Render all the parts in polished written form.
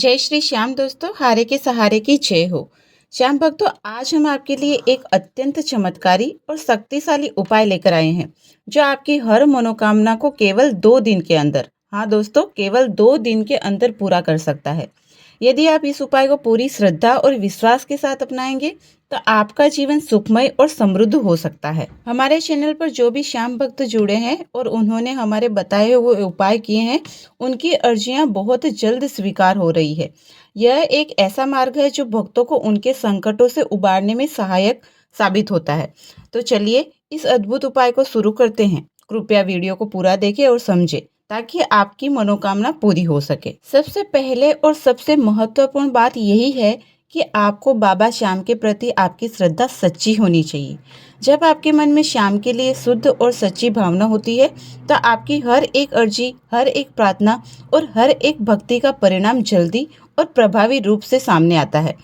जय श्री श्याम दोस्तों, हारे के सहारे की जय हो। श्याम भक्तों, आज हम आपके लिए एक अत्यंत चमत्कारी और शक्तिशाली उपाय लेकर आए हैं जो आपकी हर मनोकामना को केवल 2 दिन के अंदर, हाँ दोस्तों, केवल 2 दिन के अंदर पूरा कर सकता है। यदि आप इस उपाय को पूरी श्रद्धा और विश्वास के साथ अपनाएंगे तो आपका जीवन सुखमय और समृद्ध हो सकता है। हमारे चैनल पर जो भी श्याम भक्त जुड़े हैं और उन्होंने हमारे बताए हुए उपाय किए हैं, उनकी अर्जियां बहुत जल्द स्वीकार हो रही है। यह एक ऐसा मार्ग है जो भक्तों को उनके संकटों से उबारने में सहायक साबित होता है। तो चलिए इस अद्भुत उपाय को शुरू करते हैं। कृपया वीडियो को पूरा देखें और समझें ताकि आपकी मनोकामना पूरी हो सके। सबसे पहले और सबसे महत्वपूर्ण बात यही है कि आपको बाबा श्याम के प्रति आपकी श्रद्धा सच्ची होनी चाहिए। जब आपके मन में श्याम के लिए शुद्ध और सच्ची भावना होती है तो आपकी हर एक अर्जी, हर एक प्रार्थना और हर एक भक्ति का परिणाम जल्दी और प्रभावी रूप से सामने आता है।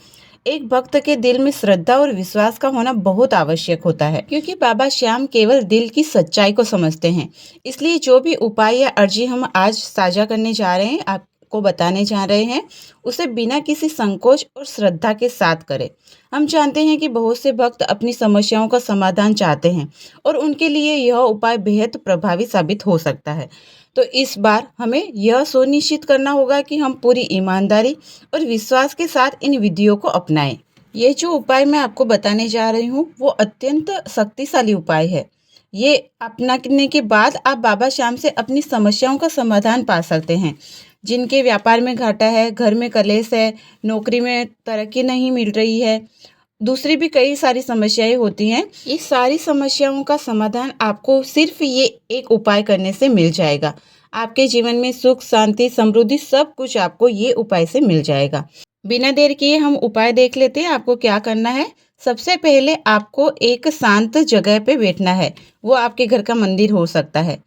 एक भक्त के दिल में श्रद्धा और विश्वास का होना बहुत आवश्यक होता है, क्योंकि बाबा श्याम केवल दिल की सच्चाई को समझते हैं। इसलिए जो भी उपाय या अर्जी हम आज साझा करने जा रहे हैं, आपको बताने जा रहे हैं, उसे बिना किसी संकोच और श्रद्धा के साथ करें। हम जानते हैं कि बहुत से भक्त अपनी समस्याओं का समाधान चाहते हैं और उनके लिए यह उपाय बेहद प्रभावी साबित हो सकता है। तो इस बार हमें यह सुनिश्चित करना होगा कि हम पूरी ईमानदारी और विश्वास के साथ इन विधियों को अपनाएं। ये जो उपाय मैं आपको बताने जा रही हूँ वो अत्यंत शक्तिशाली उपाय है। ये अपनाने के बाद आप बाबा श्याम से अपनी समस्याओं का समाधान पा सकते हैं। जिनके व्यापार में घाटा है, घर में कलेश है, नौकरी में तरक्की नहीं मिल रही है, दूसरी भी कई सारी समस्याएं होती हैं, ये सारी समस्याओं का समाधान आपको सिर्फ ये एक उपाय करने से मिल जाएगा। आपके जीवन में सुख, शांति, समृद्धि सब कुछ आपको ये उपाय से मिल जाएगा। बिना देर किए हम उपाय देख लेते हैं। आपको क्या करना है? सबसे पहले आपको एक शांत जगह पे बैठना है। वो आपके घर का मंदिर हो सकता है।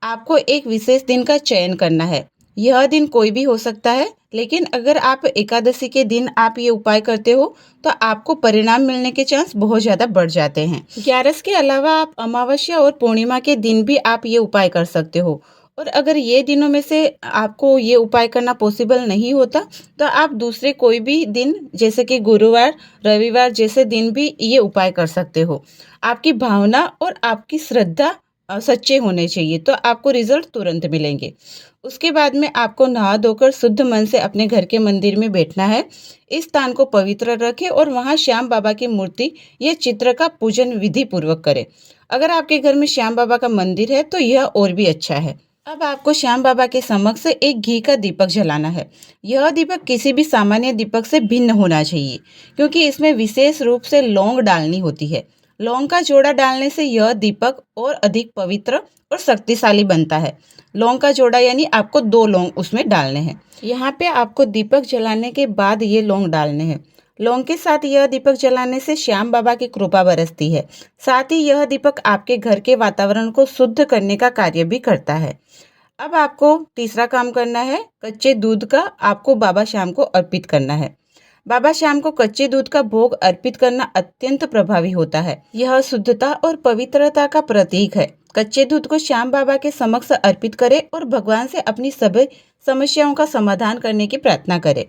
आपको एक विशेष दिन का चयन करना है। यह दिन कोई भी हो सकता है, लेकिन अगर आप एकादशी के दिन आप ये उपाय करते हो तो आपको परिणाम मिलने के चांस बहुत ज़्यादा बढ़ जाते हैं। 11 के अलावा आप अमावस्या और पूर्णिमा के दिन भी आप ये उपाय कर सकते हो। और अगर ये दिनों में से आपको ये उपाय करना पॉसिबल नहीं होता तो आप दूसरे कोई भी दिन, जैसे कि गुरुवार, रविवार जैसे दिन भी ये उपाय कर सकते हो। आपकी भावना और आपकी श्रद्धा सच्चे होने चाहिए, तो आपको रिजल्ट तुरंत मिलेंगे। उसके बाद में आपको नहा धोकर शुद्ध मन से अपने घर के मंदिर में बैठना है। इस स्थान को पवित्र रखें और वहाँ श्याम बाबा की मूर्ति या चित्र का पूजन विधि पूर्वक करें। अगर आपके घर में श्याम बाबा का मंदिर है तो यह और भी अच्छा है। अब आपको श्याम बाबा के समक्ष एक घी का दीपक जलाना है। यह दीपक किसी भी सामान्य दीपक से भिन्न होना चाहिए, क्योंकि इसमें विशेष रूप से लौंग डालनी होती है। लौंग का जोड़ा डालने से यह दीपक और अधिक पवित्र और शक्तिशाली बनता है। लौंग का जोड़ा यानी आपको 2 लौंग उसमें डालने हैं। यहाँ पे आपको दीपक जलाने के बाद ये लौंग डालने हैं। लौंग के साथ यह दीपक जलाने से श्याम बाबा की कृपा बरसती है। साथ ही यह दीपक आपके घर के वातावरण को शुद्ध करने का कार्य भी करता है। अब आपको तीसरा काम करना है। कच्चे दूध का आपको बाबा श्याम को अर्पित करना है। बाबा श्याम को कच्चे दूध का भोग अर्पित करना अत्यंत प्रभावी होता है। यह शुद्धता और पवित्रता का प्रतीक है। कच्चे दूध को श्याम बाबा के समक्ष अर्पित करें और भगवान से अपनी सभी समस्याओं का समाधान करने की प्रार्थना करें।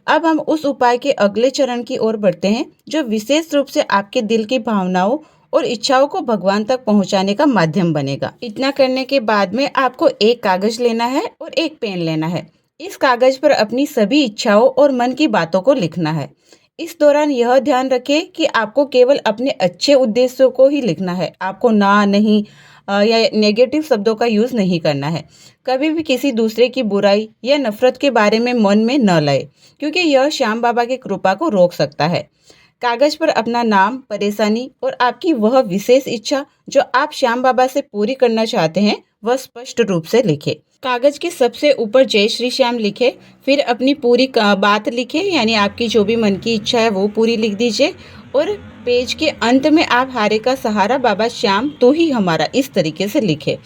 अब हम उस उपाय के अगले चरण की ओर बढ़ते हैं, जो विशेष रूप से आपके दिल की भावनाओं और इच्छाओं को भगवान तक पहुंचाने का माध्यम बनेगा। इतना करने के बाद में आपको एक कागज लेना है और एक पेन लेना है। इस कागज पर अपनी सभी इच्छाओं और मन की बातों को लिखना है। इस दौरान यह ध्यान रखें कि आपको केवल अपने अच्छे उद्देश्यों को ही लिखना है। आपको ना, नहीं या नेगेटिव शब्दों का यूज़ नहीं करना है। कभी भी किसी दूसरे की बुराई या नफरत के बारे में मन में न लाए, क्योंकि यह श्याम बाबा की कृपा को रोक सकता है। कागज पर अपना नाम, परेशानी और आपकी वह विशेष इच्छा जो आप श्याम बाबा से पूरी करना चाहते हैं वह स्पष्ट रूप से लिखें। कागज के सबसे ऊपर जय श्री श्याम लिखें। फिर अपनी पूरी बात लिखें, यानी आपकी जो भी मन की इच्छा है वो पूरी लिख दीजिए। और पेज के अंत में आप हारे का सहारा बाबा श्याम तो ही हमारा, इस तरीके से लिखें।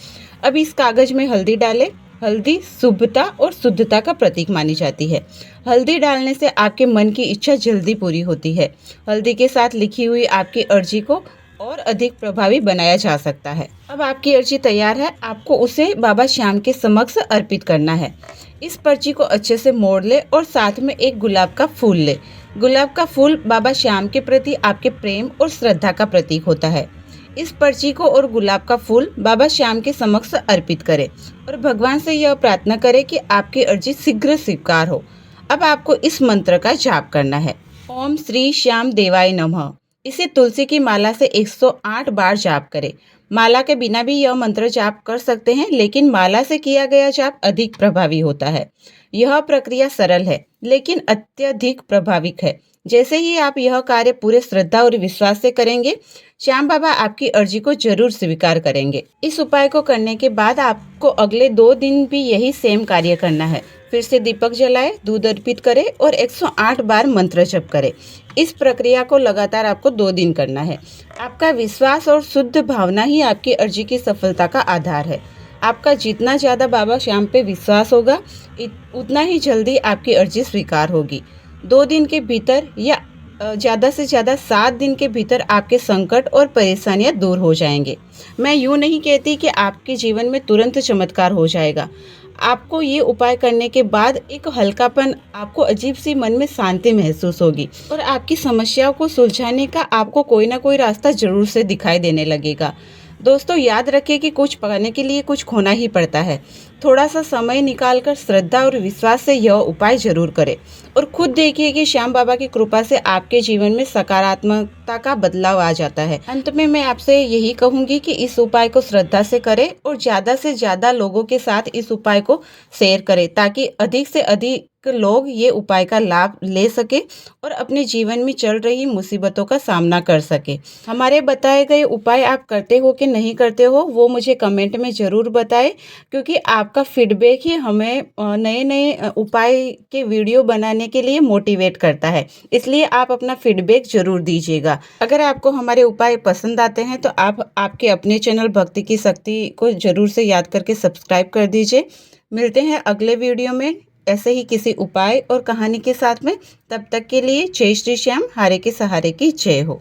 अब इस कागज में हल्दी डालें। हल्दी शुभता और शुद्धता का प्रतीक मानी जाती है। हल्दी डालने से आपके मन की इच्छा जल्दी पूरी होती है। हल्दी के साथ लिखी हुई आपकी अर्जी को और अधिक प्रभावी बनाया जा सकता है। अब आपकी अर्जी तैयार है। आपको उसे बाबा श्याम के समक्ष अर्पित करना है। इस पर्ची को अच्छे से मोड़ ले और साथ में एक गुलाब का फूल ले। गुलाब का फूल बाबा श्याम के प्रति आपके प्रेम और श्रद्धा का प्रतीक होता है। इस पर्ची को और गुलाब का फूल बाबा श्याम के समक्ष अर्पित करें और भगवान से यह प्रार्थना करें कि आपकी अर्जी शीघ्र स्वीकार हो। अब आपको इस मंत्र का जाप करना है। ओम श्री श्याम देवाय नमः। इसे तुलसी की माला से 108 बार जाप करें। माला के बिना भी यह मंत्र जाप कर सकते हैं, लेकिन माला से किया गया जाप अधिक प्रभावी होता है। यह प्रक्रिया सरल है लेकिन अत्यधिक प्रभाविक है। जैसे ही आप यह कार्य पूरे श्रद्धा और विश्वास से करेंगे, श्याम बाबा आपकी अर्जी को जरूर स्वीकार करेंगे। इस उपाय को करने के बाद आपको अगले 2 दिन भी यही सेम कार्य करना है। फिर से दीपक जलाए, दूध अर्पित करें और 108 बार मंत्र जप करें। इस प्रक्रिया को लगातार आपको 2 दिन करना है। आपका विश्वास और शुद्ध भावना ही आपकी अर्जी की सफलता का आधार है। आपका जितना ज़्यादा बाबा श्याम पे विश्वास होगा, उतना ही जल्दी आपकी अर्जी स्वीकार होगी। 2 दिन के भीतर या ज़्यादा से ज़्यादा 7 दिन के भीतर आपके संकट और परेशानियां दूर हो जाएंगे। मैं यूँ नहीं कहती कि आपके जीवन में तुरंत चमत्कार हो जाएगा। आपको ये उपाय करने के बाद एक हल्कापन, आपको अजीब सी मन में शांति महसूस होगी और आपकी समस्याओं को सुलझाने का आपको कोई ना कोई रास्ता जरूर से दिखाई देने लगेगा। दोस्तों, याद रखिए कि कुछ पाने के लिए कुछ खोना ही पड़ता है। थोड़ा सा समय निकालकर श्रद्धा और विश्वास से यह उपाय जरूर करें और खुद देखिए कि श्याम बाबा की कृपा से आपके जीवन में सकारात्मकता का बदलाव आ जाता है। अंत में मैं आपसे यही कहूँगी कि इस उपाय को श्रद्धा से करें और ज़्यादा से ज़्यादा लोगों के साथ इस उपाय को शेयर करें, ताकि अधिक से अधिक लोग ये उपाय का लाभ ले सके और अपने जीवन में चल रही मुसीबतों का सामना कर सके। हमारे बताए गए उपाय आप करते हो कि नहीं करते हो, वो मुझे कमेंट में ज़रूर बताएं, क्योंकि आपका फीडबैक ही हमें नए नए उपाय के वीडियो बनाने के लिए मोटिवेट करता है। इसलिए आप अपना फीडबैक ज़रूर दीजिएगा। अगर आपको हमारे उपाय पसंद आते हैं तो आप आपके अपने चैनल भक्ति की शक्ति को ज़रूर से याद करके सब्सक्राइब कर दीजिए। मिलते हैं अगले वीडियो में ऐसे ही किसी उपाय और कहानी के साथ में। तब तक के लिए जय श्री श्याम, हारे के सहारे की जय हो।